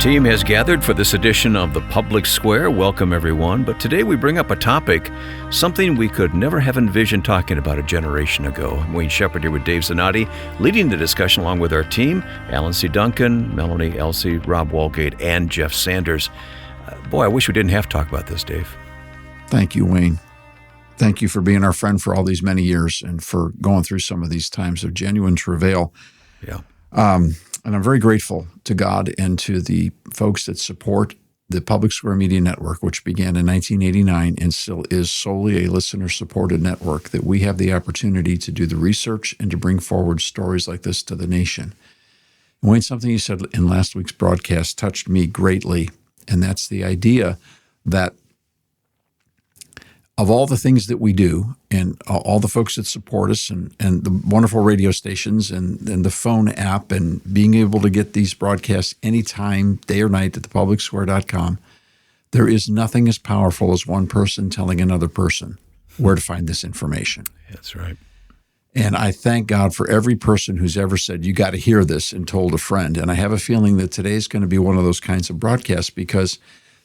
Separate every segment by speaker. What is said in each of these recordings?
Speaker 1: team has gathered for this edition of The Public Square. Welcome, everyone. But today we bring up a topic, something we could never have envisioned talking about a generation ago. I'm Wayne Shepherd here with Dave Zanotti, leading the discussion along with our team, Alan C. Duncan, Melanie Elsie, Rob Walgate, and Jeff Sanders. Boy, I wish we didn't have to talk about this, Dave.
Speaker 2: Thank you, Wayne. Thank you for being our friend for all these many years and for going through some of these times of genuine travail.
Speaker 1: Yeah.
Speaker 2: And I'm very grateful to God and to the folks that support the Public Square Media Network, which began in 1989 and still is solely a listener-supported network, that we have the opportunity to do the research and to bring forward stories like this to the nation. And Wayne, something you said in last week's broadcast touched me greatly, and that's the idea that of all the things that we do and all the folks that support us and the wonderful radio stations and the phone app and being able to get these broadcasts anytime, day or night at thepublicsquare.com, there is nothing as powerful as one person telling another person where to find this information.
Speaker 1: That's right.
Speaker 2: And I thank God for every person who's ever said, you got to hear this, and told a friend. And I have a feeling that today is going to be one of those kinds of broadcasts, because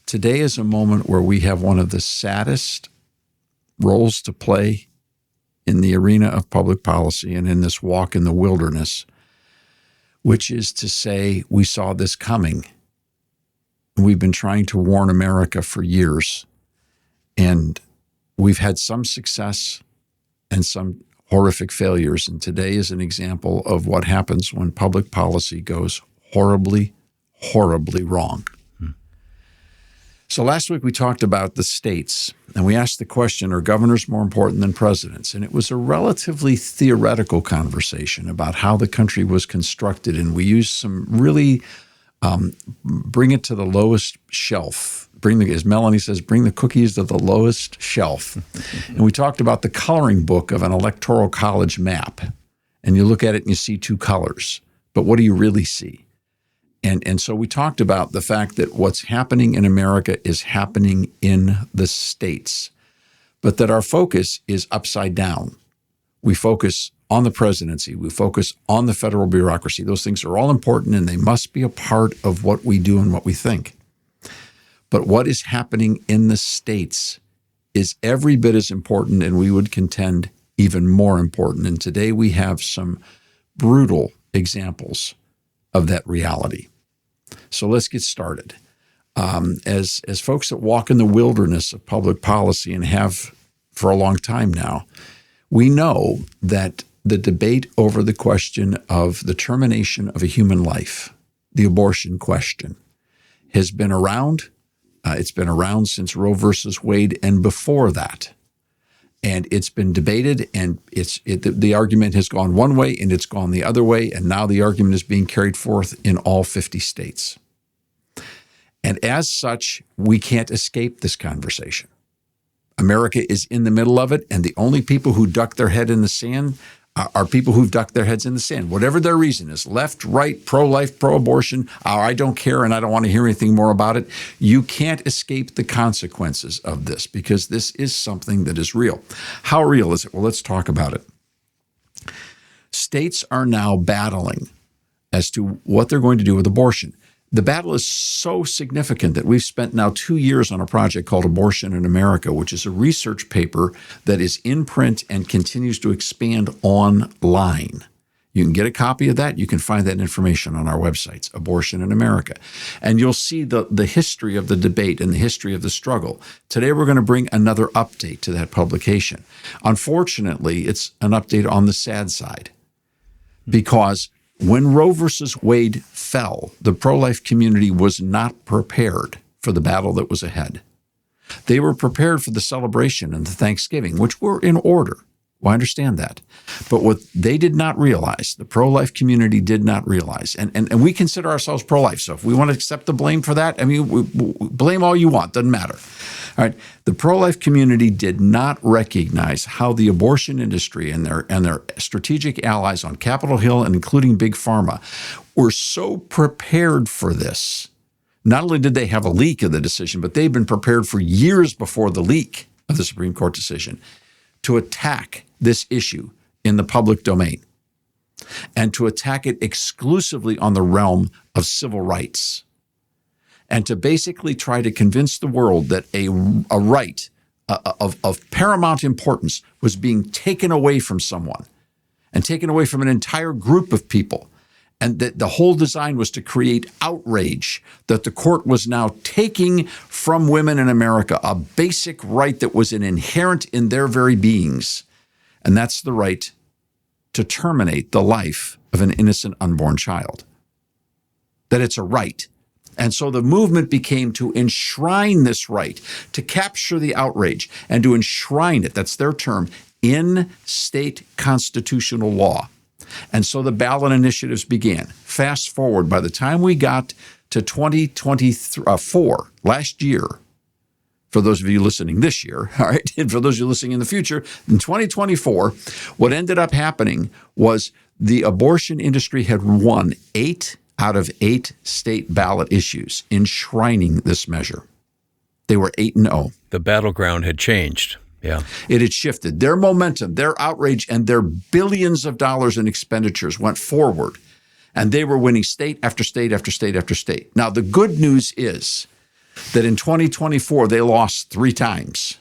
Speaker 2: today is a moment where we have one of the saddest roles to play in the arena of public policy and in this walk in the wilderness, which is to say, we saw this coming. We've been trying to warn America for years, and we've had some success and some horrific failures. And today is an example of what happens when public policy goes horribly, horribly wrong. So last week we talked about the states, and we asked the question, are governors more important than presidents? And it was a relatively theoretical conversation about how the country was constructed, and we used some really bring it to the lowest shelf. As Melanie says, bring the cookies to the lowest shelf. And we talked about the coloring book of an electoral college map. And you look at it and you see two colors, but what do you really see? And so we talked about the fact that what's happening in America is happening in the states, but that our focus is upside down. We focus on the presidency. We focus on the federal bureaucracy. Those things are all important, and they must be a part of what we do and what we think. But what is happening in the states is every bit as important, and we would contend even more important. And today we have some brutal examples of that reality. So let's get started. As folks that walk in the wilderness of public policy and have for a long time now, we know that the debate over the question of the termination of a human life, the abortion question, has been around. It's been around since Roe versus Wade and before that. And it's been debated, and the argument has gone one way and it's gone the other way, and now the argument is being carried forth in all 50 states. And as such, we can't escape this conversation. America is in the middle of it, and the only people who duck their head in the sand are people who've ducked their heads in the sand. Whatever their reason is, left, right, pro-life, pro-abortion, I don't care and I don't want to hear anything more about it. You can't escape the consequences of this, because this is something that is real. How real is it? Well, let's talk about it. States are now battling as to what they're going to do with abortion. The battle is so significant that we've spent now 2 years on a project called Abortion in America, which is a research paper that is in print and continues to expand online. You can get a copy of that. You can find that information on our websites, Abortion in America. And you'll see the history of the debate and the history of the struggle. Today, we're going to bring another update to that publication. Unfortunately, it's an update on the sad side, because when Roe versus Wade fell, the pro-life community was not prepared for the battle that was ahead. They were prepared for the celebration and the Thanksgiving, which were in order. Well, I understand that. But what they did not realize, the pro-life community did not realize, and we consider ourselves pro-life, so if we want to accept the blame for that, I mean, we blame all you want, doesn't matter. All right, the pro-life community did not recognize how the abortion industry and their strategic allies on Capitol Hill, and including Big Pharma, were so prepared for this. Not only did they have a leak of the decision, but they've been prepared for years before the leak of the Supreme Court decision to attack this issue in the public domain and to attack it exclusively on the realm of civil rights. and to basically try to convince the world that a right of paramount importance was being taken away from someone and taken away from an entire group of people. And that the whole design was to create outrage that the court was now taking from women in America, a basic right that was inherent in their very beings. And that's the right to terminate the life of an innocent unborn child. That it's a right. And so the movement became to enshrine this right, to capture the outrage and to enshrine it, that's their term, in state constitutional law. And so the ballot initiatives began. Fast forward, by the time we got to 2024, last year, for those of you listening this year, all right, and for those of you listening in the future, in 2024, what ended up happening was the abortion industry had won 8 out of 8 state ballot issues, enshrining this measure. They were 8-0.
Speaker 1: The battleground had changed. Yeah.
Speaker 2: It had shifted. Their momentum, their outrage, and their billions of dollars in expenditures went forward, and they were winning state after state after state after state. Now, the good news is that in 2024, they lost 3 times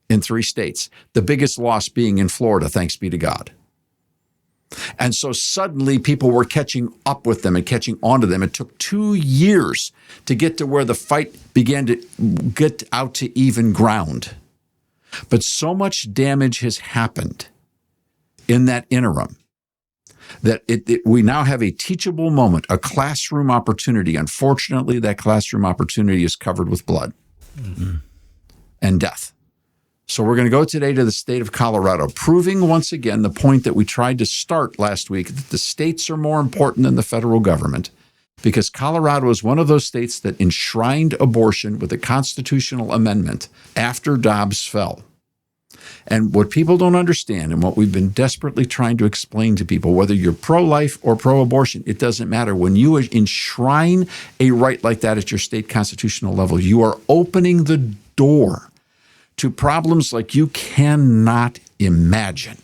Speaker 2: in 3 states, the biggest loss being in Florida, thanks be to God. And so suddenly people were catching up with them and catching on to them. It took 2 years to get to where the fight began to get out to even ground. But so much damage has happened in that interim that we now have a teachable moment, a classroom opportunity. Unfortunately, that classroom opportunity is covered with blood and death. So we're going to go today to the state of Colorado, proving once again the point that we tried to start last week, that the states are more important than the federal government, because Colorado is one of those states that enshrined abortion with a constitutional amendment after Dobbs fell. And what people don't understand, and what we've been desperately trying to explain to people, whether you're pro-life or pro-abortion, it doesn't matter. When you enshrine a right like that at your state constitutional level, you are opening the door to problems like you cannot imagine.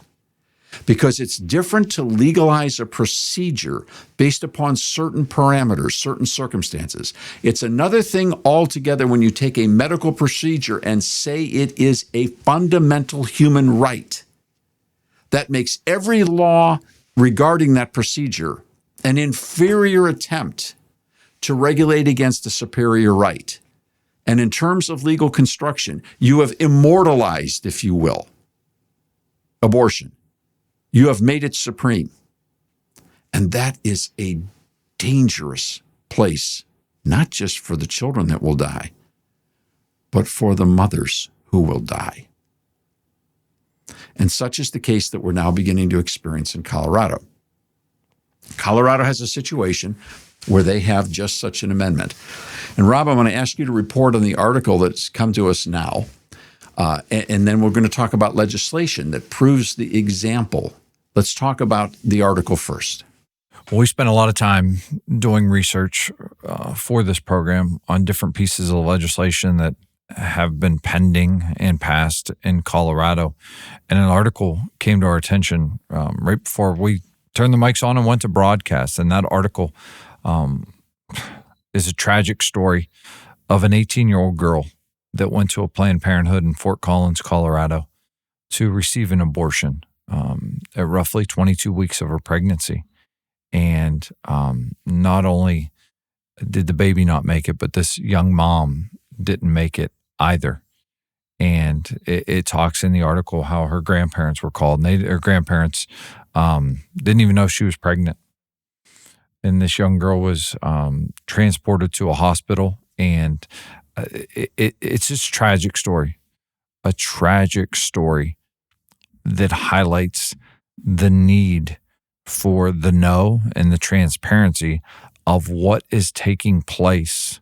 Speaker 2: Because it's different to legalize a procedure based upon certain parameters, certain circumstances. It's another thing altogether when you take a medical procedure and say it is a fundamental human right. That makes every law regarding that procedure an inferior attempt to regulate against a superior right. And in terms of legal construction, you have immortalized, if you will, abortion. You have made it supreme. And that is a dangerous place, not just for the children that will die, but for the mothers who will die. And such is the case that we're now beginning to experience in Colorado. Colorado has a situation where they have just such an amendment. And Rob, I'm going to ask you to report on the article that's come to us now. And then we're going to talk about legislation that proves the example. Let's talk about the article first.
Speaker 3: Well, we spent a lot of time doing research for this program on different pieces of legislation that have been pending and passed in Colorado. And an article came to our attention right before we turned the mics on and went to broadcast. And that article is a tragic story of an 18-year-old girl that went to a Planned Parenthood in Fort Collins, Colorado, to receive an abortion at roughly 22 weeks of her pregnancy. And not only did the baby not make it, but this young mom didn't make it either. And it talks in the article how her grandparents were called, and her grandparents didn't even know she was pregnant. And this young girl was transported to a hospital, and it's just a tragic story that highlights the need for the know and the transparency of what is taking place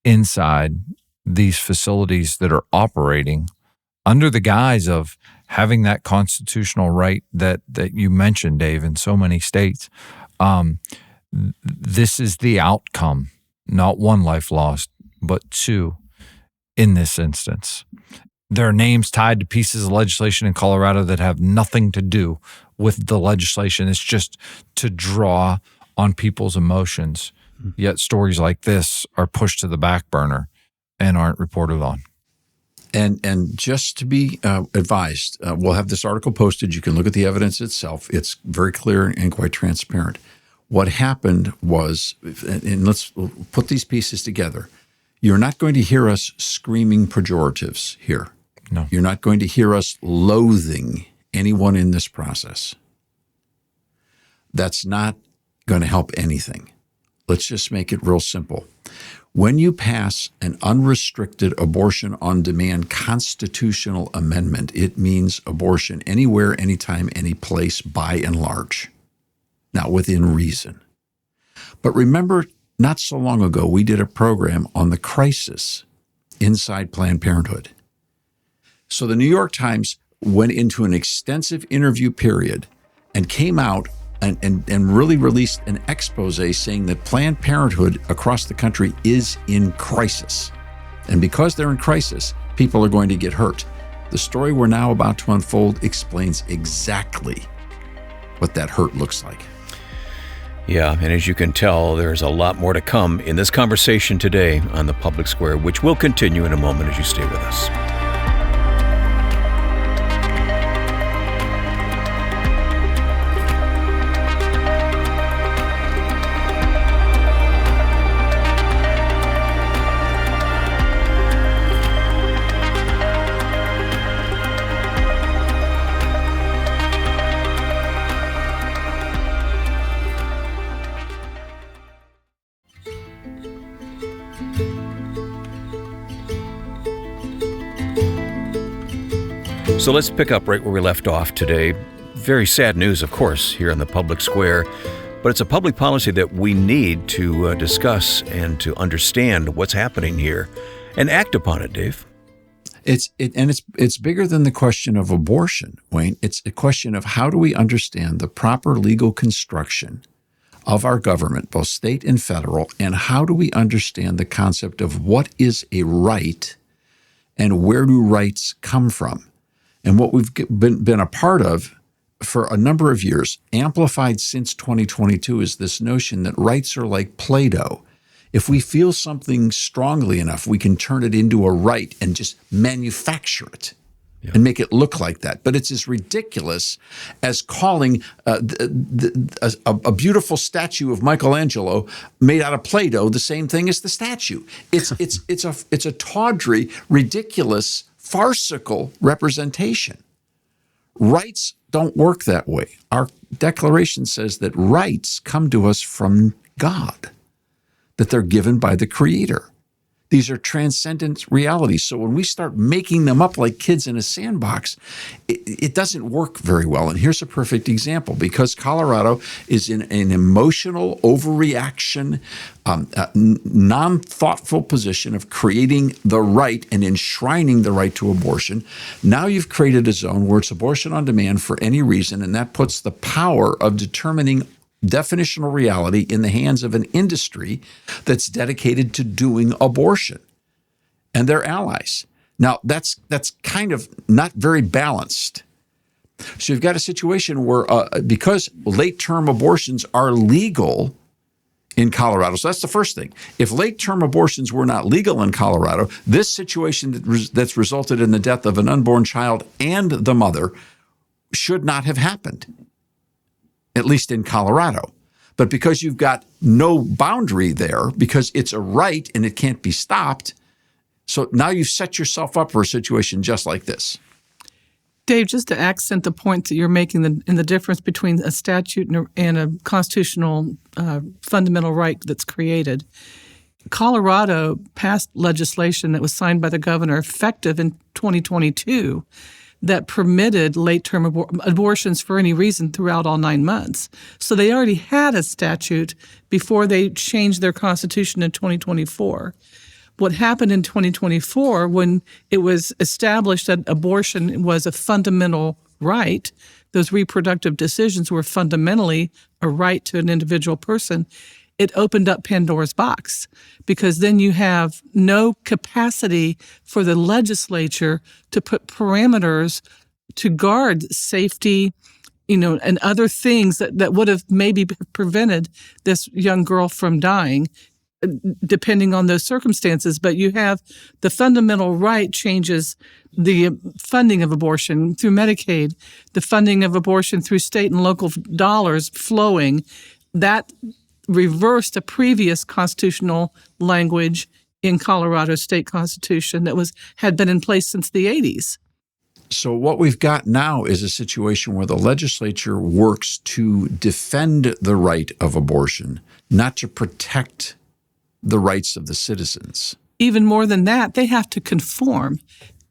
Speaker 3: inside these facilities that are operating under the guise of having that constitutional right that you mentioned, Dave, in so many states. This is the outcome, not one life lost, but 2 in this instance. There are names tied to pieces of legislation in Colorado that have nothing to do with the legislation. It's just to draw on people's emotions Yet stories like this are pushed to the back burner and aren't reported on.
Speaker 2: And just to be advised, we'll have this article posted. You can look at the evidence itself. It's very clear and quite transparent. What happened was, and let's put these pieces together. You're not going to hear us screaming pejoratives here.
Speaker 3: No.
Speaker 2: You're not going to hear us loathing anyone in this process. That's not going to help anything. Let's just make it real simple. When you pass an unrestricted abortion on demand constitutional amendment, it means abortion anywhere, anytime, any place, by and large. Now, within reason. But remember, not so long ago, we did a program on the crisis inside Planned Parenthood. So the New York Times went into an extensive interview period and came out and really released an expose saying that Planned Parenthood across the country is in crisis. And because they're in crisis, people are going to get hurt. The story we're now about to unfold explains exactly what that hurt looks like.
Speaker 1: Yeah, and as you can tell, there's a lot more to come in this conversation today on the Public Square, which will continue in a moment as you stay with us. So let's pick up right where we left off today. Very sad news, of course, here on the Public Square, but it's a public policy that we need to discuss and to understand what's happening here and act upon it, Dave.
Speaker 2: It's bigger than the question of abortion, Wayne. It's a question of how do we understand the proper legal construction of our government, both state and federal, and how do we understand the concept of what is a right and where do rights come from? And what we've been a part of for a number of years, amplified since 2022, is this notion that rights are like Play-Doh. If we feel something strongly enough, we can turn it into a right and just manufacture it and make it look like that. But it's as ridiculous as calling a beautiful statue of Michelangelo made out of Play-Doh the same thing as the statue. It's a tawdry, ridiculous, farcical representation. Rights don't work that way. Our Declaration says that rights come to us from God, that they're given by the Creator. These are transcendent realities. So when we start making them up like kids in a sandbox, it doesn't work very well. And here's a perfect example. Because Colorado is in an emotional overreaction, non-thoughtful position of creating the right and enshrining the right to abortion, now you've created a zone where it's abortion on demand for any reason, and that puts the power of determining definitional reality in the hands of an industry that's dedicated to doing abortion and their allies. Now, that's kind of not very balanced. So you've got a situation where because late-term abortions are legal in Colorado, so that's the first thing. If late-term abortions were not legal in Colorado, this situation that's resulted in the death of an unborn child and the mother should not have happened, at least in Colorado. But because you've got no boundary there, because it's a right and it can't be stopped, so now you've set yourself up for a situation just like this.
Speaker 4: Dave, just to accent the point that you're making in the difference between a statute and a constitutional fundamental right that's created, Colorado passed legislation that was signed by the governor effective in 2022 that permitted late-term abortions for any reason throughout all 9 months. So they already had a statute before they changed their constitution in 2024. What happened in 2024 when it was established that abortion was a fundamental right, those reproductive decisions were fundamentally a right to an individual person, it opened up Pandora's box, because then you have no capacity for the legislature to put parameters to guard safety and other things that would have maybe prevented this young girl from dying, depending on those circumstances. But you have the fundamental right changes the funding of abortion through Medicaid, the funding of abortion through state and local dollars flowing. That reversed a previous constitutional language in Colorado state constitution that had been in place since the 80s.
Speaker 2: So what we've got now is a situation where the legislature works to defend the right of abortion, not to protect the rights of the citizens.
Speaker 4: Even more than that, they have to conform.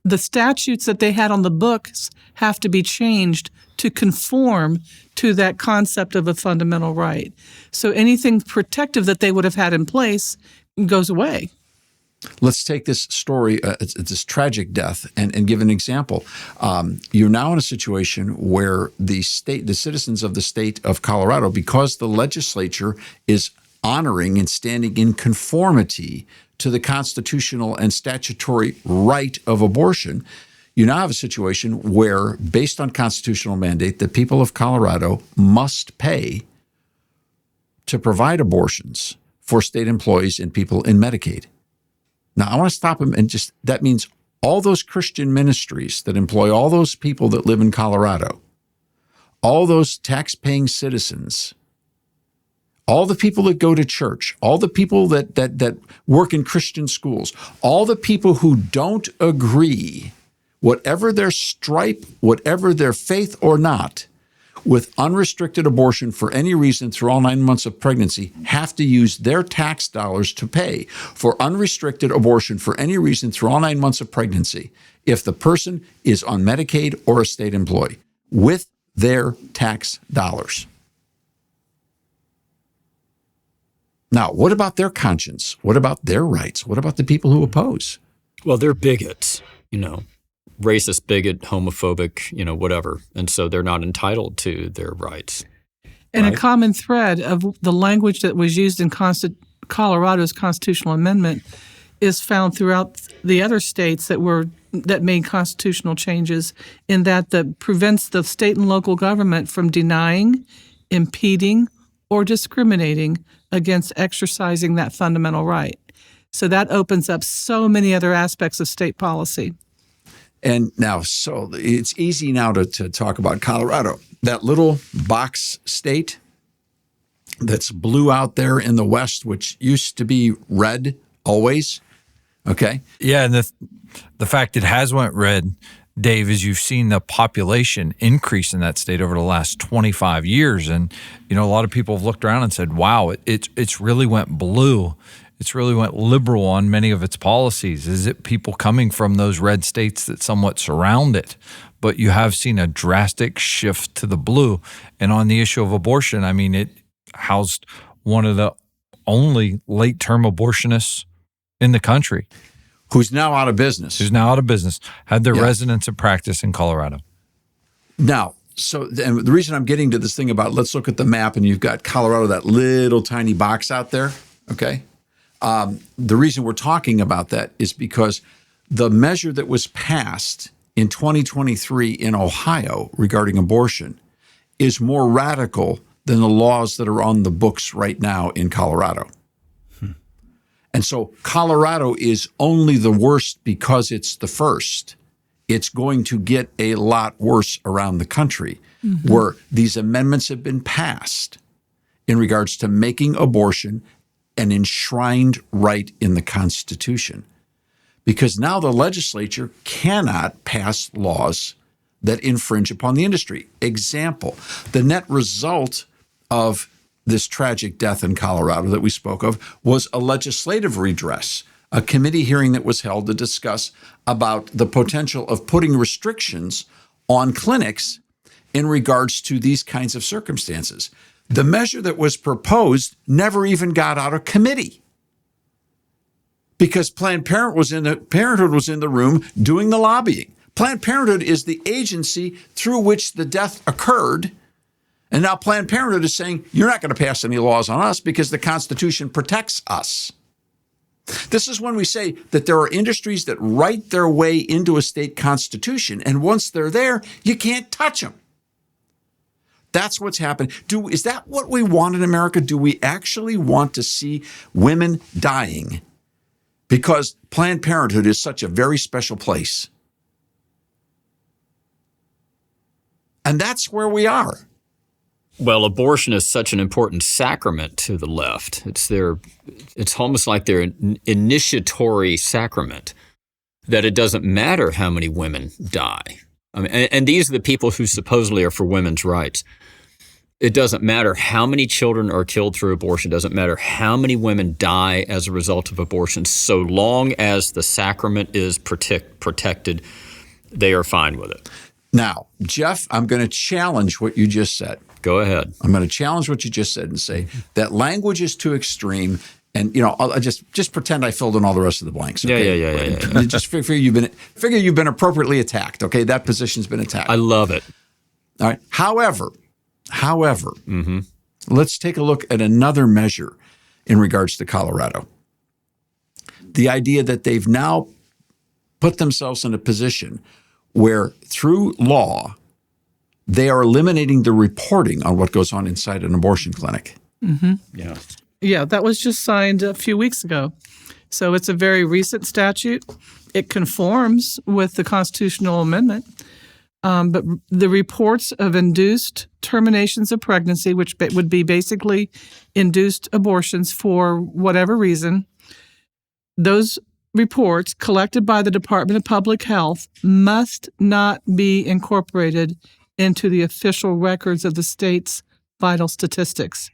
Speaker 4: The statutes that they had on the books have to be changed to conform to that concept of a fundamental right. So anything protective that they would have had in place goes away.
Speaker 2: Let's take this story, it's this tragic death, and give an example. You're now in a situation where the citizens of the state of Colorado, because the legislature is honoring and standing in conformity to the constitutional and statutory right of abortion, you now have a situation where, based on constitutional mandate, the people of Colorado must pay to provide abortions for state employees and people in Medicaid. Now, I want to stop him and that means all those Christian ministries that employ all those people that live in Colorado, all those tax-paying citizens, all the people that go to church, all the people that work in Christian schools, all the people who don't agree, whatever their stripe, whatever their faith or not, with unrestricted abortion for any reason through all 9 months of pregnancy, have to use their tax dollars to pay for unrestricted abortion for any reason through all 9 months of pregnancy if the person is on Medicaid or a state employee with their tax dollars. Now, what about their conscience? What about their rights? What about the people who oppose?
Speaker 5: Well, they're bigots, racist, bigot, homophobic, whatever. And so they're not entitled to their rights.
Speaker 4: And
Speaker 5: right?
Speaker 4: A common thread of the language that was used in Colorado's constitutional amendment is found throughout the other states that made constitutional changes, in that prevents the state and local government from denying, impeding, or discriminating against exercising that fundamental right. So that opens up so many other aspects of state policy.
Speaker 2: And now, so it's easy now to talk about Colorado, that little box state that's blue out there in the west, which used to be red always. Okay.
Speaker 3: Yeah, and the fact it has went red, Dave, is you've seen the population increase in that state over the last 25 years. And, a lot of people have looked around and said, wow, it's really went blue. It's really went liberal on many of its policies. Is it people coming from those red states that somewhat surround it? But you have seen a drastic shift to the blue. And on the issue of abortion, it housed one of the only late-term abortionists in the country.
Speaker 2: Who's now out of business.
Speaker 3: Had their residence and practice in Colorado.
Speaker 2: Now, and the reason I'm getting to this thing about, let's look at the map, and you've got Colorado, that little tiny box out there, okay? The reason we're talking about that is because the measure that was passed in 2023 in Ohio regarding abortion is more radical than the laws that are on the books right now in Colorado. And so Colorado is only the worst because it's the first. It's going to get a lot worse around the country, where these amendments have been passed in regards to making abortion an enshrined right in the Constitution. Because now the legislature cannot pass laws that infringe upon the industry. Example, the net result of this tragic death in Colorado that we spoke of was a legislative redress, a committee hearing that was held to discuss about the potential of putting restrictions on clinics in regards to these kinds of circumstances. The measure that was proposed never even got out of committee because Planned Parenthood was in the room doing the lobbying. Planned Parenthood is the agency through which the death occurred. And now Planned Parenthood is saying, you're not going to pass any laws on us because the Constitution protects us. This is when we say that there are industries that write their way into a state constitution, and once they're there, you can't touch them. That's what's happening. Is that what we want in America? Do we actually want to see women dying because Planned Parenthood is such a very special place? And that's where we are.
Speaker 5: Well, abortion is such an important sacrament to the left. It's almost like their initiatory sacrament, that it doesn't matter how many women die. I mean, and these are the people who supposedly are for women's rights. It doesn't matter how many children are killed through abortion. It doesn't matter how many women die as a result of abortion. So long as the sacrament is protected, they are fine with it.
Speaker 2: Now, Jeff, I'm going to challenge what you just said.
Speaker 5: Go ahead.
Speaker 2: I'm going to challenge what you just said and say that language is too extreme. And, I'll just pretend I filled in all the rest of the blanks. Okay? Yeah. Just figure you've been appropriately attacked. Okay, that position's been attacked.
Speaker 5: I love it.
Speaker 2: All right. However, let's take a look at another measure in regards to Colorado. The idea that they've now put themselves in a position where, through law, they are eliminating the reporting on what goes on inside an abortion clinic.
Speaker 4: Mm-hmm.
Speaker 5: Yeah.
Speaker 4: Yeah, that was just signed a few weeks ago. So it's a very recent statute. It conforms with the constitutional amendment. But the reports of induced terminations of pregnancy, which would be basically induced abortions for whatever reason, those reports collected by the Department of Public Health must not be incorporated into the official records of the state's vital statistics.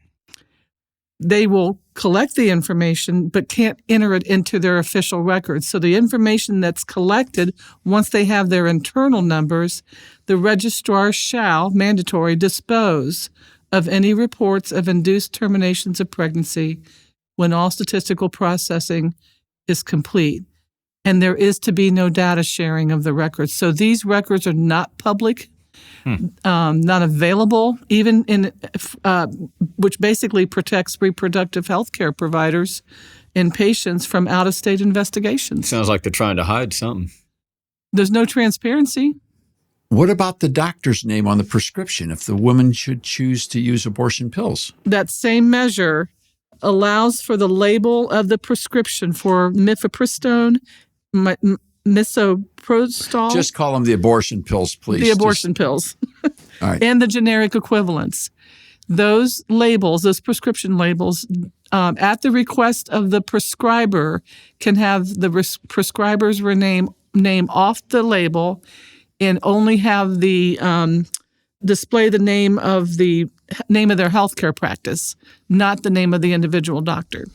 Speaker 4: They will collect the information, but can't enter it into their official records. So the information that's collected, once they have their internal numbers, the registrar shall, mandatory, dispose of any reports of induced terminations of pregnancy when all statistical processing is complete. And there is to be no data sharing of the records. So these records are not public, not available, even which basically protects reproductive health care providers and patients from out-of-state investigations.
Speaker 5: Sounds like they're trying to hide something.
Speaker 4: There's no transparency.
Speaker 2: What about the doctor's name on the prescription if the woman should choose to use abortion pills?
Speaker 4: That same measure allows for the label of the prescription for mifepristone, misoprostol.
Speaker 2: Just call them the abortion pills, please.
Speaker 4: The abortion pills.
Speaker 2: All right.
Speaker 4: And the generic equivalents. Those labels, those prescription labels, at the request of the prescriber, can have the prescriber's name off the label and only have the display the name of their healthcare practice, not the name of the individual doctor.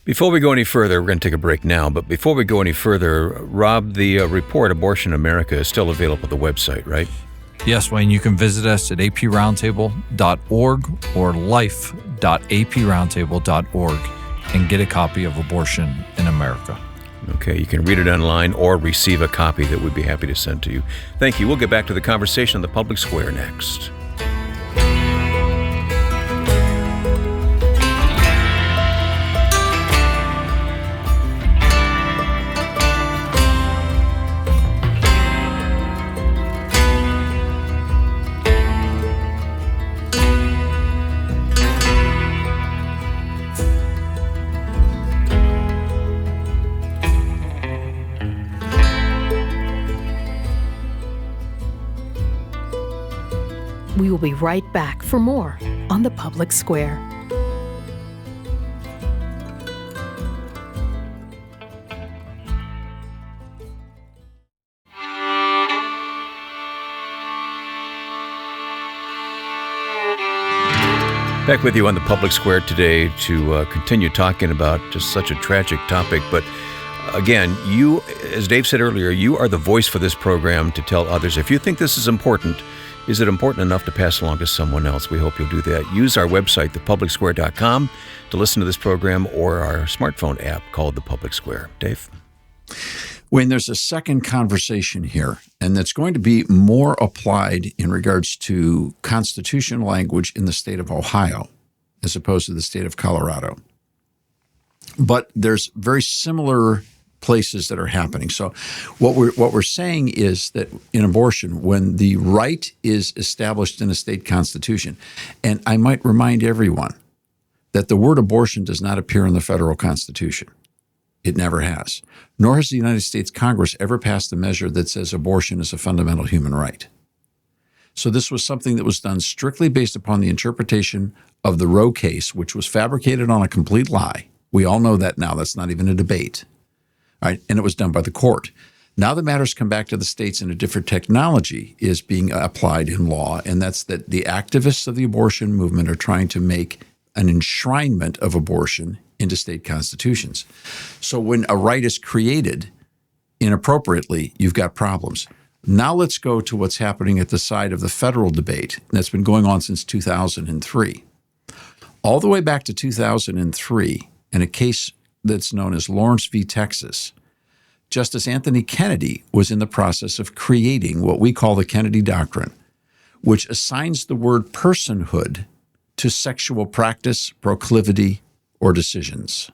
Speaker 1: Before we go any further, we're going to take a break now, but before we go any further, Rob, the report Abortion America is still available at the website, right?
Speaker 3: Yes, Wayne, you can visit us at aproundtable.org or life.aproundtable.org and get a copy of Abortion in America.
Speaker 1: Okay, you can read it online or receive a copy that we'd be happy to send to you. Thank you. We'll get back to the conversation on the Public Square next.
Speaker 6: We will be right back for more on the Public Square.
Speaker 1: Back with you on the Public Square today to continue talking about just such a tragic topic. But again, you, as Dave said earlier, you are the voice for this program to tell others. If you think this is important, is it important enough to pass along to someone else? We hope you'll do that. Use our website, thepublicsquare.com, to listen to this program, or our smartphone app called The Public Square. Dave?
Speaker 2: Wayne, there's a second conversation here, and that's going to be more applied in regards to constitutional language in the state of Ohio as opposed to the state of Colorado. But there's very similar places that are happening. So what we're saying is that in abortion, when the right is established in a state constitution, and I might remind everyone that the word abortion does not appear in the federal constitution. It never has. Nor has the United States Congress ever passed a measure that says abortion is a fundamental human right. So this was something that was done strictly based upon the interpretation of the Roe case, which was fabricated on a complete lie. We all know that now. That's not even a debate. All right? And it was done by the court. Now the matters come back to the states, and a different technology is being applied in law, and that's that the activists of the abortion movement are trying to make an enshrinement of abortion into state constitutions. So when a right is created inappropriately, you've got problems. Now let's go to what's happening at the side of the federal debate that's been going on since 2003. All the way back to 2003, in a case that's known as Lawrence v. Texas, Justice Anthony Kennedy was in the process of creating what we call the Kennedy Doctrine, which assigns the word personhood to sexual practice, proclivity, or decisions.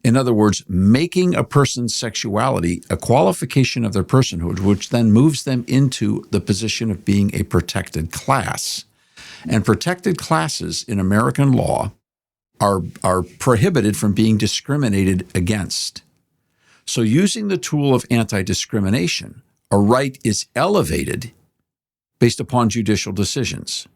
Speaker 2: In other words, making a person's sexuality a qualification of their personhood, which then moves them into the position of being a protected class. And protected classes in American law are prohibited from being discriminated against. So using the tool of anti-discrimination, a right is elevated based upon judicial decisions.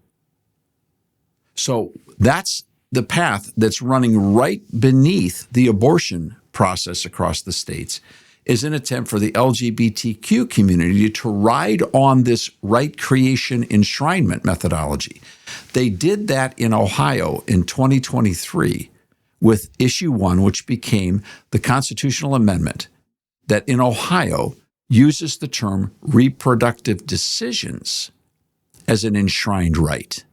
Speaker 2: So that's the path that's running right beneath the abortion process across the states, is an attempt for the LGBTQ community to ride on this right creation enshrinement methodology. They did that in Ohio in 2023 with Issue 1, which became the constitutional amendment that in Ohio uses the term reproductive decisions as an enshrined right,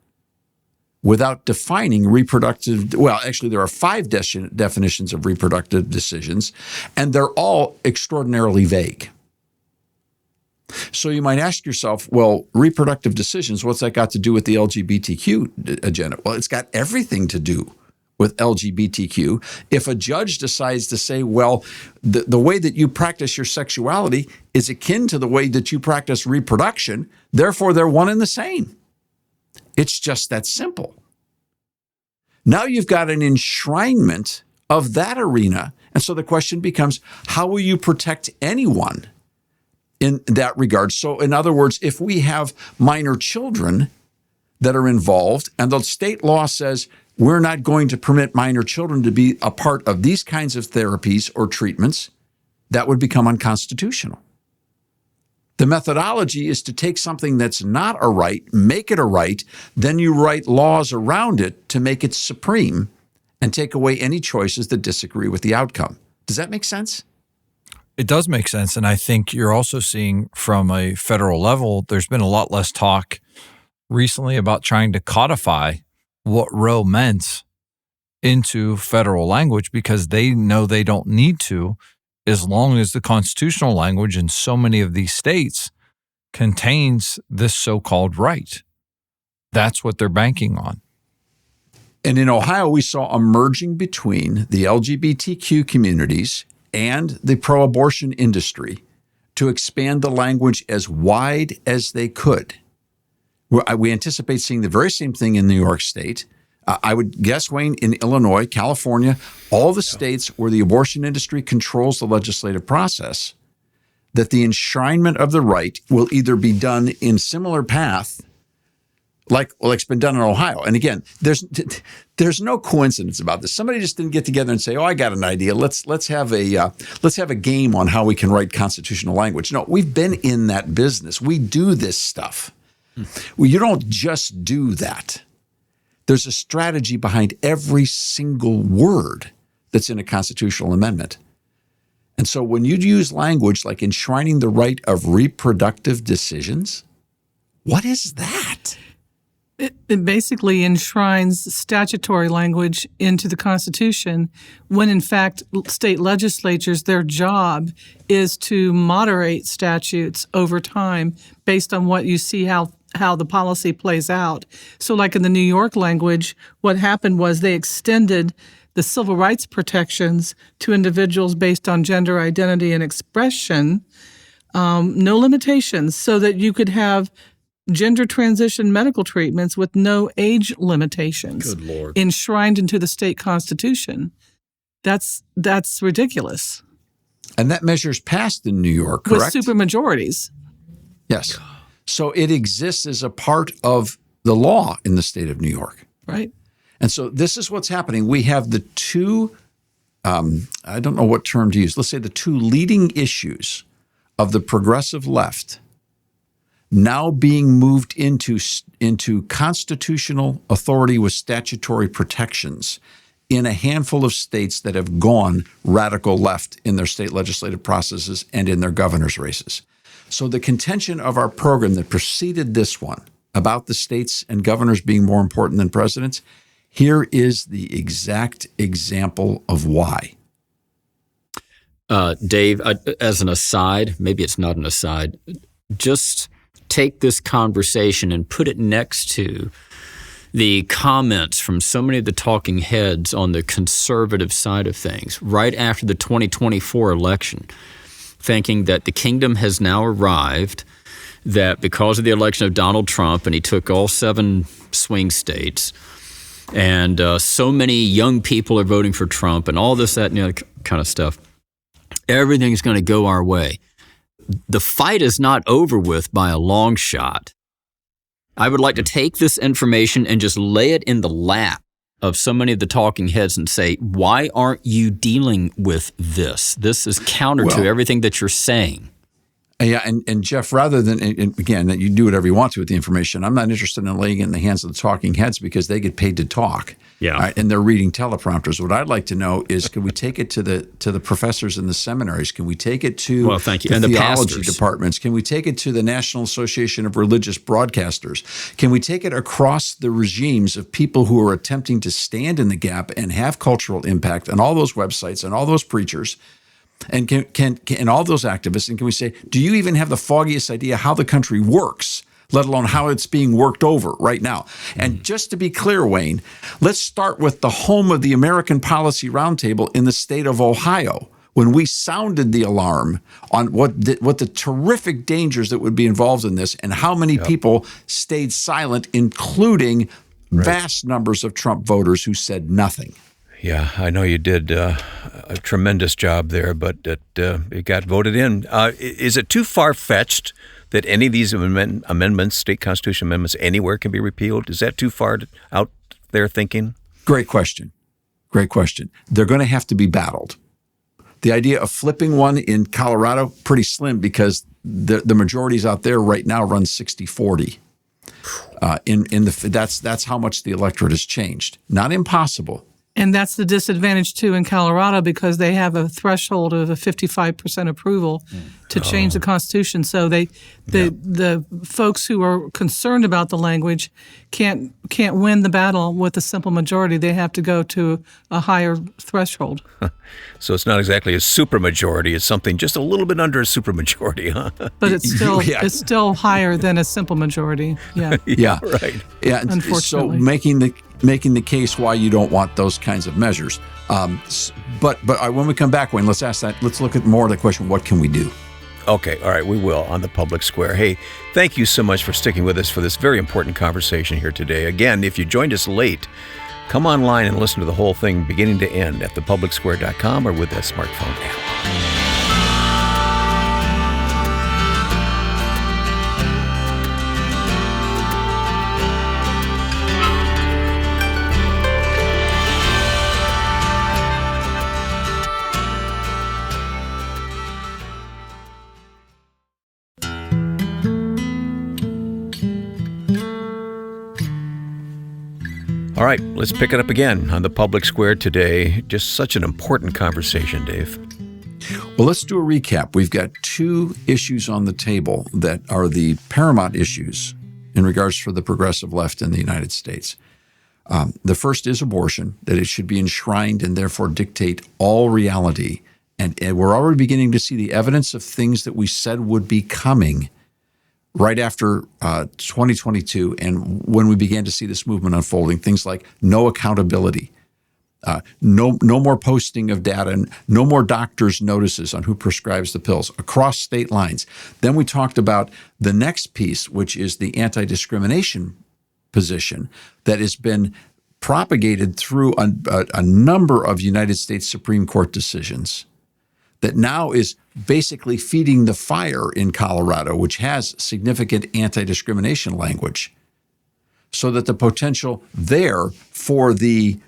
Speaker 2: without defining reproductive. Well, actually, there are 5 definitions of reproductive decisions, and they're all extraordinarily vague. So you might ask yourself, well, reproductive decisions, what's that got to do with the LGBTQ agenda? Well, it's got everything to do with LGBTQ. If a judge decides to say, well, the way that you practice your sexuality is akin to the way that you practice reproduction, therefore they're one and the same. It's just that simple. Now you've got an enshrinement of that arena. And so the question becomes, how will you protect anyone in that regard? So in other words, if we have minor children that are involved and the state law says we're not going to permit minor children to be a part of these kinds of therapies or treatments, that would become unconstitutional. The methodology is to take something that's not a right, make it a right, then you write laws around it to make it supreme and take away any choices that disagree with the outcome. Does that make sense?
Speaker 3: It does make sense. And I think you're also seeing from a federal level, there's been a lot less talk recently about trying to codify what Roe meant into federal language because they know they don't need to, as long as the constitutional language in so many of these states contains this so-called right. That's what they're banking on.
Speaker 2: And in Ohio, we saw a merging between the LGBTQ communities and the pro-abortion industry to expand the language as wide as they could. We anticipate seeing the very same thing in New York State. I would guess, Wayne, in Illinois, California, all the states where the abortion industry controls the legislative process, that the enshrinement of the right will either be done in similar path, like it's been done in Ohio. And again, there's no coincidence about this. Somebody just didn't get together and say, "Oh, I got an idea. Let's have a game on how we can write constitutional language." No, we've been in that business. We do this stuff. Well, you don't just do that. There's a strategy behind every single word that's in a constitutional amendment. And so when you use language like enshrining the right of reproductive decisions, what is that?
Speaker 4: It basically enshrines statutory language into the Constitution when, in fact, state legislatures, their job is to moderate statutes over time based on what you see how the policy plays out. So like in the New York language, what happened was they extended the civil rights protections to individuals based on gender identity and expression, no limitations, so that you could have gender transition medical treatments with no age limitations.
Speaker 5: Good Lord.
Speaker 4: Enshrined into the state constitution. That's ridiculous.
Speaker 2: And that measure's passed in New York, correct?
Speaker 4: With supermajorities.
Speaker 2: Yes. So it exists as a part of the law in the state of New York.
Speaker 4: Right.
Speaker 2: And so this is what's happening. We have the two, I don't know what term to use, let's say the two leading issues of the progressive left now being moved into constitutional authority with statutory protections in a handful of states that have gone radical left in their state legislative processes and in their governor's races. So the contention of our program that preceded this one about the states and governors being more important than presidents, here is the exact example of why.
Speaker 5: Dave, as an aside, maybe it's not an aside, just take this conversation and put it next to the comments from so many of the talking heads on the conservative side of things right after the 2024 election, thinking that the kingdom has now arrived, that because of the election of Donald Trump, and he took all 7 swing states, and so many young people are voting for Trump and all this, that, and the other kind of stuff, everything's going to go our way. The fight is not over with by a long shot. I would like to take this information and just lay it in the lap of so many of the talking heads and say, why aren't you dealing with this? This is counter to everything that you're saying.
Speaker 2: Yeah, and Jeff, rather than, and again, you do whatever you want to with the information, I'm not interested in laying it in the hands of the talking heads because they get paid to talk.
Speaker 5: Yeah.
Speaker 2: Right? And they're reading teleprompters. What I'd like to know is, can we take it to the professors in the seminaries? Can we take it to
Speaker 5: the
Speaker 2: and the theology
Speaker 5: pastors.
Speaker 2: departments? Can we take it to the National Association of Religious Broadcasters? Can we take it across the regimes of people who are attempting to stand in the gap and have cultural impact on all those websites and all those preachers? And can all those activists, and can we say, do you even have the foggiest idea how the country works, let alone how it's being worked over right now? And just to be clear, Wayne, let's start with the home of the American Policy Roundtable in the state of Ohio, when we sounded the alarm on what the terrific dangers that would be involved in this and how many people stayed silent, including vast numbers of Trump voters who said nothing.
Speaker 1: Yeah, I know you did a tremendous job there, but it got voted in. Is it too far-fetched that any of these amendments, state constitution amendments, anywhere can be repealed? Is that too far out there thinking?
Speaker 2: Great question. Great question. They're going to have to be battled. The idea of flipping one in Colorado, pretty slim because the majorities out there right now run 60-40. That's how much the electorate has changed. Not impossible.
Speaker 4: And that's the disadvantage, too, in Colorado because they have a threshold of a 55% approval to change the Constitution. So the folks who are concerned about the language can't win the battle with a simple majority. They have to go to a higher threshold.
Speaker 1: So it's not exactly a supermajority. It's something just a little bit under a supermajority, huh?
Speaker 4: But it's still higher than a simple majority. Yeah.
Speaker 2: Yeah.
Speaker 1: Right.
Speaker 2: Yeah.
Speaker 4: Unfortunately.
Speaker 2: So making the case why you don't want those kinds of measures. But when we come back, Wayne, let's ask that. Let's look at more of the question, what can we do?
Speaker 1: Okay, all right, we will on the Public Square. Hey, thank you so much for sticking with us for this very important conversation here today. Again, if you joined us late, come online and listen to the whole thing beginning to end at thepublicsquare.com or with that smartphone app. All right, let's pick it up again on the Public Square today. Just such an important conversation, Dave.
Speaker 2: Well, let's do a recap. We've got 2 issues on the table that are the paramount issues in regards for the progressive left in the United States. The first is abortion, that it should be enshrined and therefore dictate all reality. And we're already beginning to see the evidence of things that we said would be coming right after 2022 and when we began to see this movement unfolding, things like no accountability, No more posting of data, no more doctors' notices on who prescribes the pills across state lines. Then we talked about the next piece, which is the anti-discrimination position that has been propagated through a number of United States Supreme Court decisions that now is basically feeding the fire in Colorado, which has significant anti-discrimination language, so that the potential there for the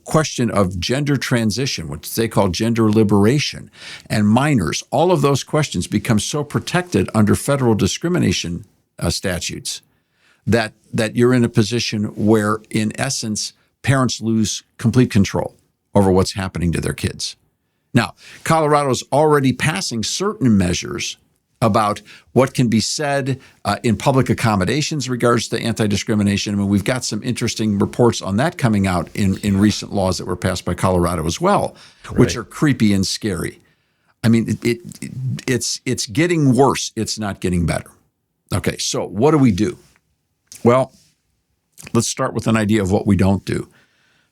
Speaker 2: question of gender transition, which they call gender liberation, and minors, all of those questions become so protected under federal discrimination statutes that you're in a position where, in essence, parents lose complete control over what's happening to their kids. Now, Colorado's already passing certain measures about what can be said in public accommodations regards to anti-discrimination. I mean, we've got some interesting reports on that coming out in recent laws that were passed by Colorado as well, which are creepy and scary. I mean, it's getting worse. It's not getting better. Okay, so what do? Well, let's start with an idea of what we don't do.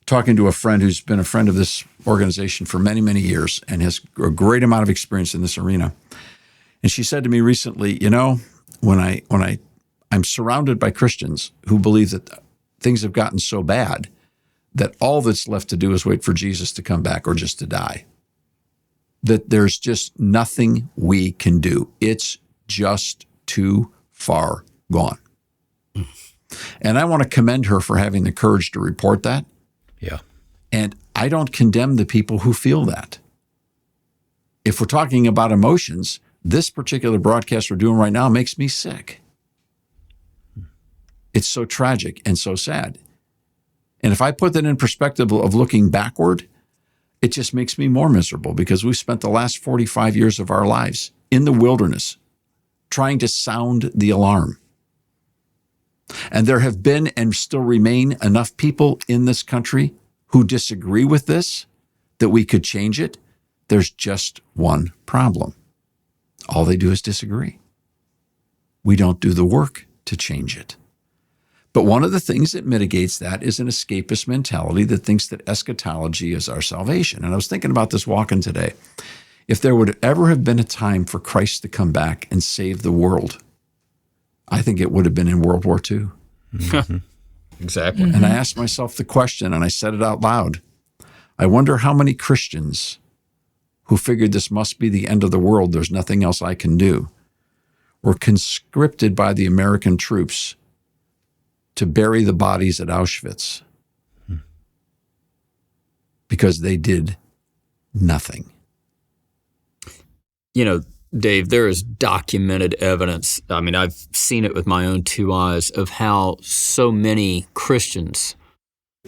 Speaker 2: Talking to a friend who's been a friend of this organization for many, many years and has a great amount of experience in this arena. And she said to me recently, when I'm surrounded by Christians who believe that things have gotten so bad that all that's left to do is wait for Jesus to come back or just to die, that there's just nothing we can do. It's just too far gone. And I want to commend her for having the courage to report that.
Speaker 1: Yeah.
Speaker 2: And I don't condemn the people who feel that. If we're talking about emotions, this particular broadcast we're doing right now makes me sick. It's so tragic and so sad. And if I put that in perspective of looking backward, it just makes me more miserable because we've spent the last 45 years of our lives in the wilderness trying to sound the alarm. And there have been and still remain enough people in this country who disagree with this that we could change it. There's just one problem. All they do is disagree. We don't do the work to change it. But one of the things that mitigates that is an escapist mentality that thinks that eschatology is our salvation. And I was thinking about this walking today. If there would ever have been a time for Christ to come back and save the world, I think it would have been in World War II.
Speaker 5: Mm-hmm. Exactly.
Speaker 2: And I asked myself the question, and I said it out loud. I wonder how many Christians who figured this must be the end of the world, there's nothing else I can do, were conscripted by the American troops to bury the bodies at Auschwitz because they did nothing.
Speaker 5: Dave, there is documented evidence. I mean, I've seen it with my own two eyes of how so many Christians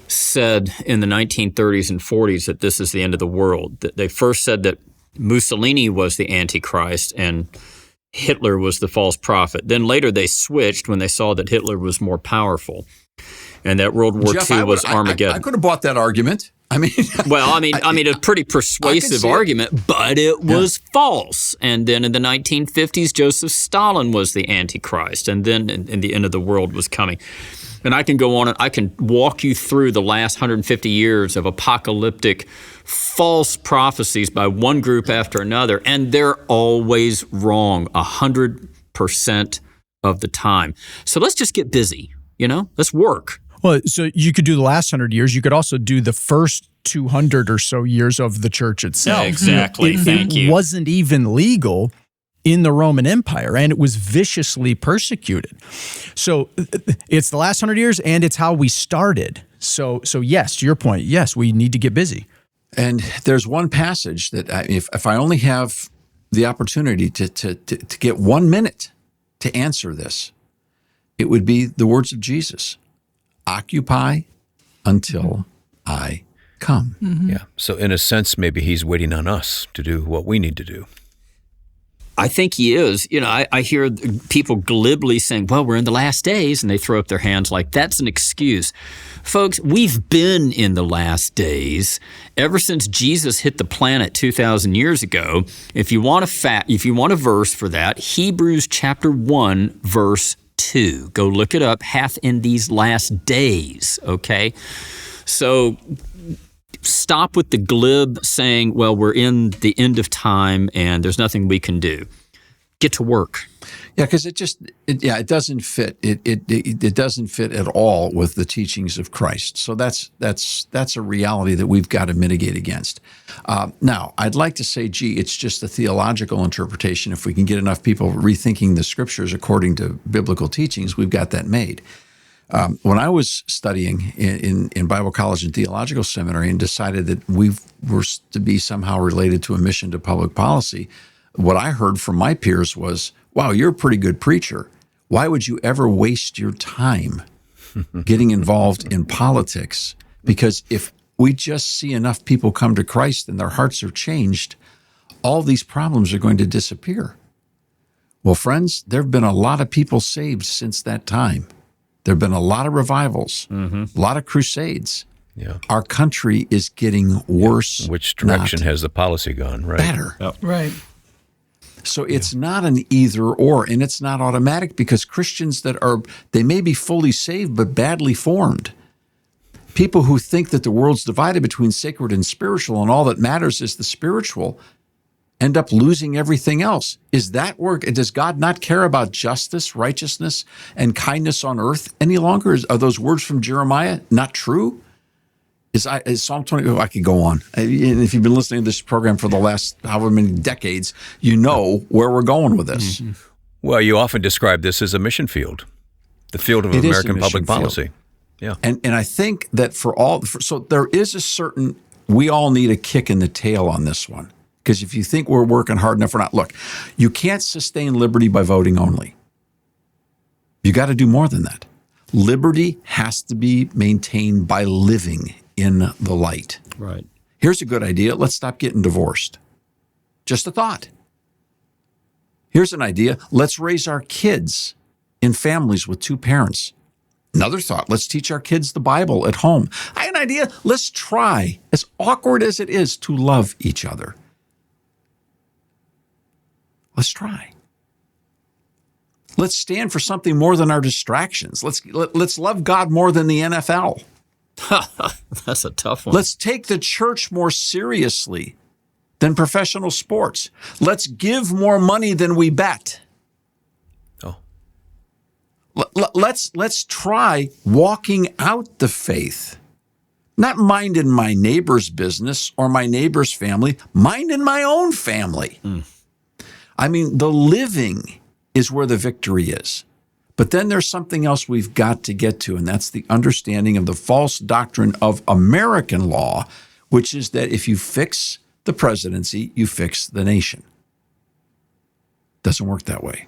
Speaker 5: said in the 1930s and 40s that this is the end of the world. That they first said that Mussolini was the Antichrist and Hitler was the false prophet. Then later they switched when they saw that Hitler was more powerful and that World War II was Armageddon.
Speaker 2: I could have bought that argument.
Speaker 5: A pretty persuasive argument, but it was false. And then in the 1950s, Joseph Stalin was the Antichrist, and then the end of the world was coming. And I can go on and I can walk you through the last 150 years of apocalyptic false prophecies by one group after another, and they're always wrong 100% of the time. So let's just get busy, let's work.
Speaker 7: Well, so you could do the last 100 years. You could also do the first 200 or so years of the church itself.
Speaker 5: Yeah, exactly. Thank you.
Speaker 7: It wasn't even legal in the Roman Empire, and it was viciously persecuted. So it's the last 100 years, and it's how we started. So yes, to your point, yes, we need to get busy.
Speaker 2: And there's one passage that if I only have the opportunity to get 1 minute to answer this, it would be the words of Jesus. Occupy until I come.
Speaker 1: Mm-hmm. Yeah. So in a sense, maybe he's waiting on us to do what we need to do.
Speaker 5: I think he is. I hear people glibly saying, well, we're in the last days, and they throw up their hands like that's an excuse. Folks, we've been in the last days ever since Jesus hit the planet 2,000 years ago. If you want a verse for that, Hebrews chapter 1, verse 2. Go look it up. Hath in these last days, okay? So stop with the glib saying, well, we're in the end of time and there's nothing we can do. Get to work.
Speaker 2: Yeah, because it doesn't fit. It doesn't fit at all with the teachings of Christ. So that's a reality that we've got to mitigate against. Now, I'd like to say, it's just a theological interpretation. If we can get enough people rethinking the scriptures according to biblical teachings, we've got that made. When I was studying in Bible college and theological seminary and decided that we were to be somehow related to a mission to public policy, what I heard from my peers was, wow, you're a pretty good preacher. Why would you ever waste your time getting involved in politics? Because if we just see enough people come to Christ and their hearts are changed, all these problems are going to disappear. Well, friends, there have been a lot of people saved since that time. There have been a lot of revivals, a lot of crusades.
Speaker 1: Yeah.
Speaker 2: Our country is getting worse.
Speaker 1: Which direction has the policy gone, right?
Speaker 2: Better.
Speaker 1: Yep.
Speaker 4: Right.
Speaker 2: So it's not an either or, and it's not automatic, because Christians they may be fully saved but badly formed. People who think that the world's divided between sacred and spiritual and all that matters is the spiritual end up losing everything else. Is that work? Does God not care about justice, righteousness, and kindness on earth any longer? Are those words from Jeremiah not true? Is Psalm 20? I could go on. And if you've been listening to this program for the last however many decades, you know where we're going with this.
Speaker 1: Mm-hmm. Well, you often describe this as a mission field, the field of American public policy. Yeah,
Speaker 2: and I think that so there is a certain, we all need a kick in the tail on this one, because if you think we're working hard enough, we're not. Look, you can't sustain liberty by voting only. You got to do more than that. Liberty has to be maintained by living in the light.
Speaker 5: Right.
Speaker 2: Here's a good idea. Let's stop getting divorced. Just a thought. Here's an idea. Let's raise our kids in families with two parents. Another thought. Let's teach our kids the Bible at home. I have an idea. Let's try, as awkward as it is, to love each other. Let's try. Let's stand for something more than our distractions. Let's love God more than the NFL.
Speaker 5: That's a tough one.
Speaker 2: Let's take the church more seriously than professional sports. Let's give more money than we bet.
Speaker 1: Oh.
Speaker 2: Let's try walking out the faith. Not minding my neighbor's business or my neighbor's family, minding my own family. I mean, the living is where the victory is. But then there's something else we've got to get to, and that's the understanding of the false doctrine of American law, which is that if you fix the presidency, you fix the nation. Doesn't work that way.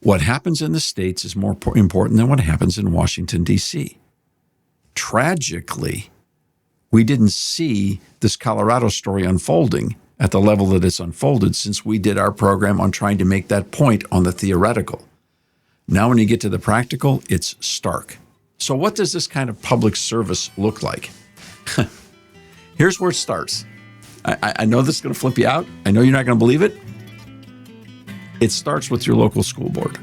Speaker 2: What happens in the states is more important than what happens in Washington, D.C. Tragically, we didn't see this Colorado story unfolding at the level that it's unfolded since we did our program on trying to make that point on the theoretical. Now, when you get to the practical, it's stark. So what does this kind of public service look like? Here's where it starts. I know this is going to flip you out. I know you're not going to believe it. It starts with your local school board.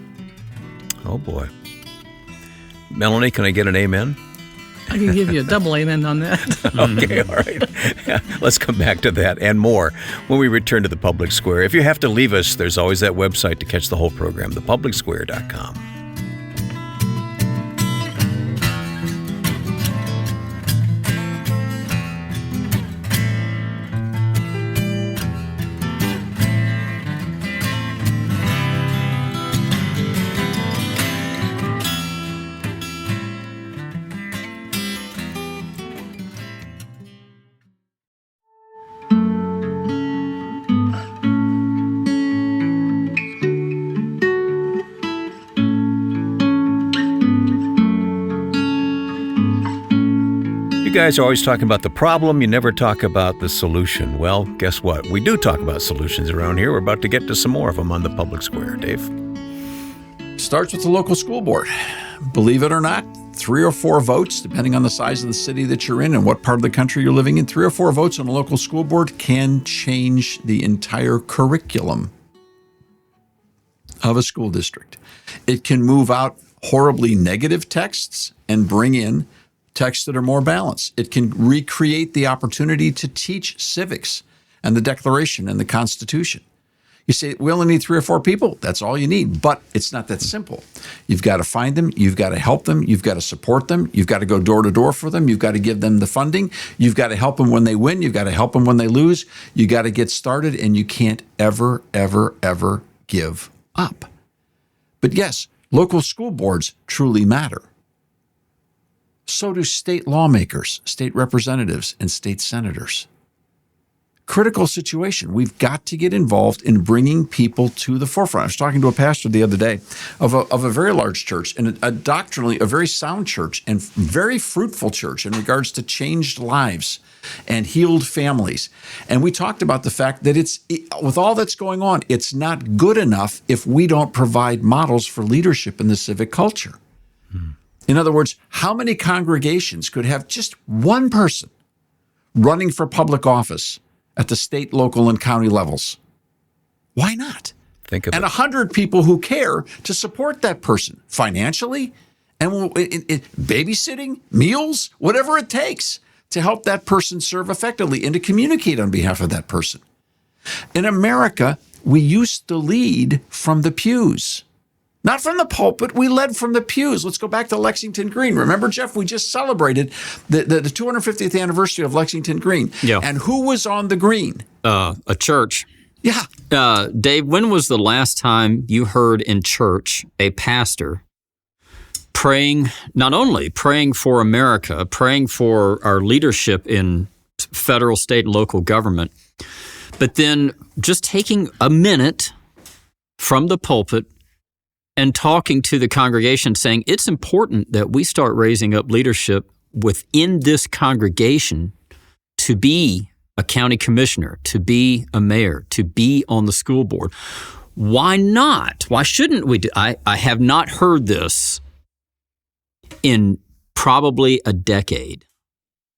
Speaker 1: Oh, boy. Melanie, can I get an amen?
Speaker 4: I can give you a double amen on that.
Speaker 1: Okay, all right. Let's come back to that and more when we return to the Public Square. If you have to leave us, there's always that website to catch the whole program, thepublicsquare.com. You guys are always talking about the problem. You never talk about the solution. Well, guess what? We do talk about solutions around here. We're about to get to some more of them on the Public Square. Dave?
Speaker 2: Starts with the local school board. Believe it or not, 3 or 4 votes, depending on the size of the city that you're in and what part of the country you're living in, 3 or 4 votes on a local school board can change the entire curriculum of a school district. It can move out horribly negative texts and bring in texts that are more balanced. It can recreate the opportunity to teach civics and the Declaration and the Constitution. You say, we only need 3 or 4 people. That's all you need. But it's not that simple. You've got to find them. You've got to help them. You've got to support them. You've got to go door to door for them. You've got to give them the funding. You've got to help them when they win. You've got to help them when they lose. You got to get started, and you can't ever, ever, ever give up. But yes, local school boards truly matter. So do state lawmakers, state representatives, and state senators. Critical situation. We've got to get involved in bringing people to the forefront. I was talking to a pastor the other day of a very large church, and a doctrinally a very sound church and very fruitful church in regards to changed lives and healed families. And we talked about the fact that with all that's going on, it's not good enough if we don't provide models for leadership in the civic culture. In other words, how many congregations could have just one person running for public office at the state, local, and county levels? Why not?
Speaker 1: Think of
Speaker 2: and
Speaker 1: it.
Speaker 2: 100 people who care to support that person financially and babysitting, meals, whatever it takes to help that person serve effectively and to communicate on behalf of that person. In America, we used to lead from the pews. Not from the pulpit, we led from the pews. Let's go back to Lexington Green. Remember, Jeff, we just celebrated the 250th anniversary of Lexington Green.
Speaker 5: Yeah.
Speaker 2: And who was on the green?
Speaker 5: A church.
Speaker 2: Yeah.
Speaker 5: Dave, when was the last time you heard in church a pastor praying, not only praying for America, praying for our leadership in federal, state, and local government, but then just taking a minute from the pulpit and talking to the congregation saying it's important that we start raising up leadership within this congregation to be a county commissioner, to be a mayor, to be on the school board. Why not? Why shouldn't we do? I have not heard this in probably a decade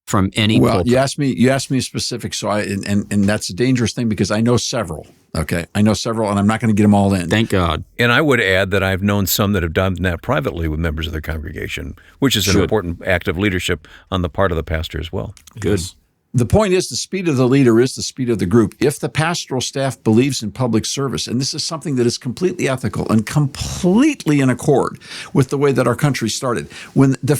Speaker 5: from any pulpit.
Speaker 2: You asked me specific, so and that's a dangerous thing because I know several. Okay, I know several, and I'm not going to get them all in.
Speaker 5: Thank God.
Speaker 1: And I would add that I've known some that have done that privately with members of their congregation, which is an important act of leadership on the part of the pastor as well.
Speaker 5: Good.
Speaker 2: Yes. The point is the speed of the leader is the speed of the group. If the pastoral staff believes in public service, and this is something that is completely ethical and completely in accord with the way that our country started, when the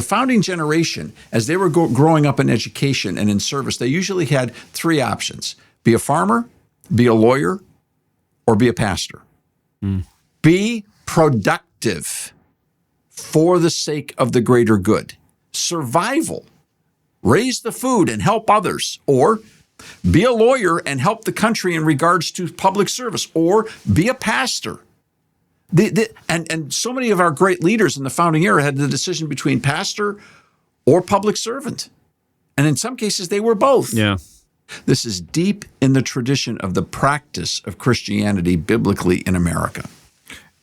Speaker 2: founding generation, as they were growing up in education and in service, they usually had 3 options: be a farmer, be a lawyer, or be a pastor. Be productive for the sake of the greater good. Survival. Raise the food and help others, or be a lawyer and help the country in regards to public service, or be a pastor. And so many of our great leaders in the founding era had the decision between pastor or public servant. And in some cases, they were both.
Speaker 5: Yeah.
Speaker 2: This is deep in the tradition of the practice of Christianity biblically in America.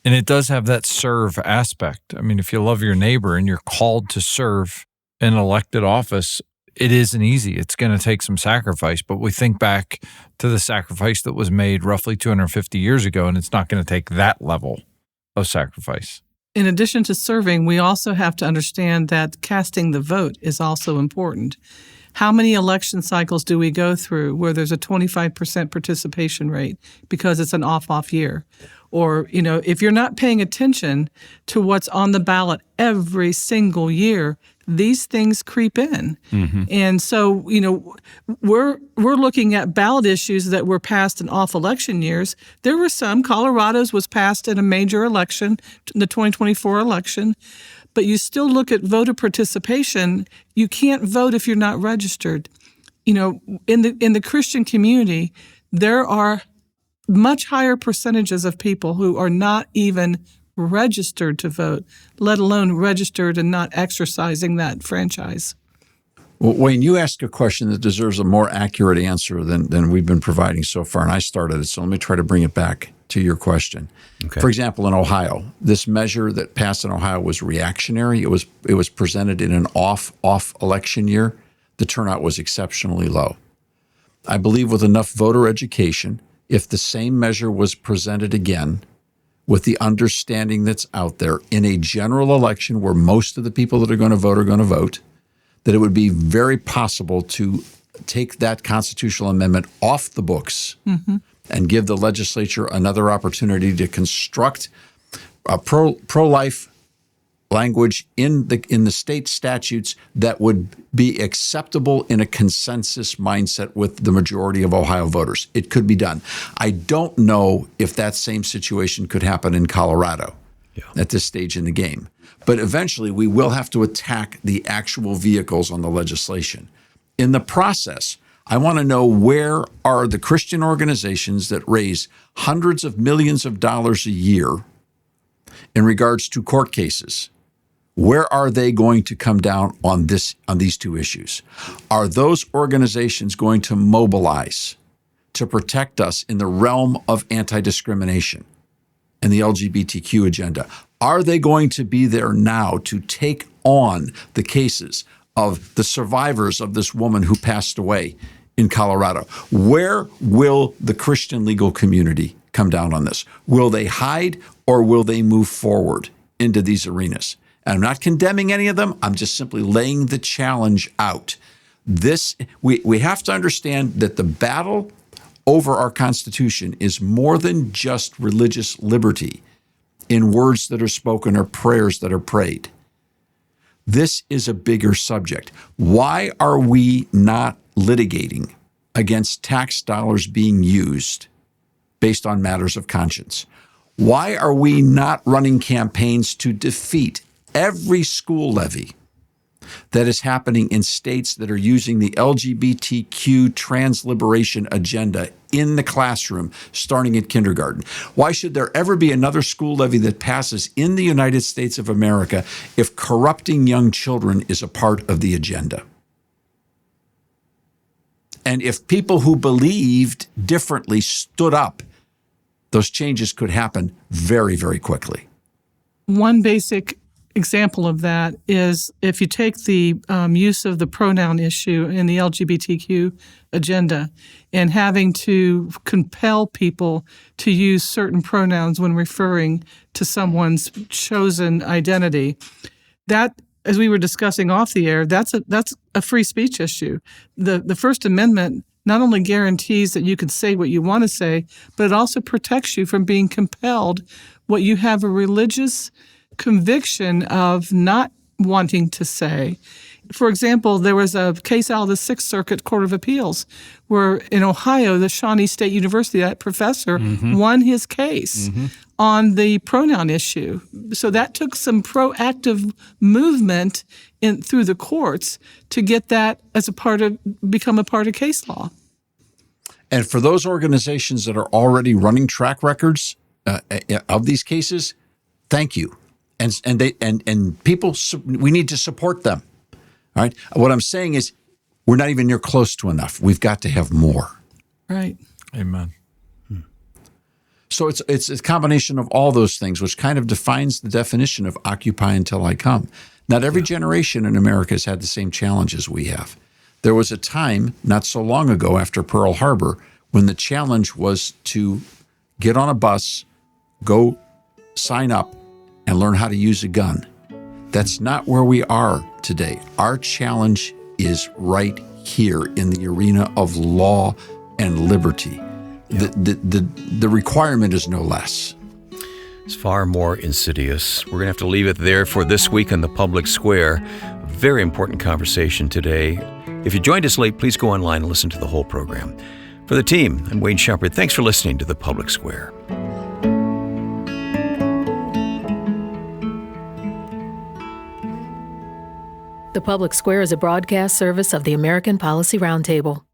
Speaker 3: And it does have that serve aspect. I mean, if you love your neighbor and you're called to serve in an elected office, it isn't easy. It's going to take some sacrifice. But we think back to the sacrifice that was made roughly 250 years ago, and it's not going to take that level of sacrifice.
Speaker 4: In addition to serving, we also have to understand that casting the vote is also important. How many election cycles do we go through where there's a 25% participation rate because it's an off year? Or, if you're not paying attention to what's on the ballot every single year, these things creep in. Mm-hmm. And so, we're looking at ballot issues that were passed in off election years. There were some. Colorado's was passed in a major election, the 2024 election. But you still look at voter participation. You can't vote if you're not registered. In the Christian community, there are much higher percentages of people who are not even registered to vote, let alone registered and not exercising that franchise.
Speaker 2: Well, Wayne, you asked a question that deserves a more accurate answer than we've been providing so far, and I started it, so let me try to bring it back to your question.
Speaker 1: Okay.
Speaker 2: For example, in Ohio, this measure that passed in Ohio was reactionary. It was presented in an off election year. The turnout was exceptionally low. I believe with enough voter education, if the same measure was presented again, with the understanding that's out there in a general election where most of the people that are going to vote, that it would be very possible to take that constitutional amendment off the books and give the legislature another opportunity to construct a pro-life language in the state statutes that would be acceptable in a consensus mindset with the majority of Ohio voters. It could be done. I don't know if that same situation could happen in Colorado at this stage in the game. But eventually we will have to attack the actual vehicles on the legislation. In the process, I want to know, where are the Christian organizations that raise hundreds of millions of dollars a year in regards to court cases? Where are they going to come down on these two issues? Are those organizations going to mobilize to protect us in the realm of anti-discrimination and the LGBTQ agenda? Are they going to be there now to take on the cases of the survivors of this woman who passed away in Colorado? Where will the Christian legal community come down on this? Will they hide, or will they move forward into these arenas? And I'm not condemning any of them. I'm just simply laying the challenge out. We have to understand that the battle over our Constitution is more than just religious liberty in words that are spoken or prayers that are prayed. This is a bigger subject. Why are we not litigating against tax dollars being used based on matters of conscience? Why are we not running campaigns to defeat every school levy that is happening in states that are using the LGBTQ trans liberation agenda in the classroom, starting at kindergarten? Why should there ever be another school levy that passes in the United States of America if corrupting young children is a part of the agenda? And if people who believed differently stood up, those changes could happen very, very quickly.
Speaker 4: One basic example of that is if you take the use of the pronoun issue in the LGBTQ agenda and having to compel people to use certain pronouns when referring to someone's chosen identity, that, as we were discussing off the air, that's a free speech issue. The First Amendment not only guarantees that you can say what you want to say, but it also protects you from being compelled what you have a religious conviction of not wanting to say. For example, there was a case out of the Sixth Circuit Court of Appeals where in Ohio, the Shawnee State University, that professor won his case on the pronoun issue. So that took some proactive movement through the courts to get that as become a part of case law.
Speaker 2: And for those organizations that are already running track records of these cases, thank you. And people, we need to support them. All right. What I'm saying is, we're not even near close to enough. We've got to have more.
Speaker 4: Right.
Speaker 3: Amen.
Speaker 2: So it's a combination of all those things, which kind of defines the definition of occupy until I come. Not every generation in America has had the same challenges we have. There was a time not so long ago after Pearl Harbor when the challenge was to get on a bus, go sign up, and learn how to use a gun. That's not where we are today. Our challenge is right here in the arena of law and liberty. Yeah. The requirement is no less.
Speaker 1: It's far more insidious. We're going to have to leave it there for this week on the Public Square. Very important conversation today. If you joined us late, please go online and listen to the whole program. For the team, I'm Wayne Shepard. Thanks for listening to the Public Square.
Speaker 6: The Public Square is a broadcast service of the American Policy Roundtable.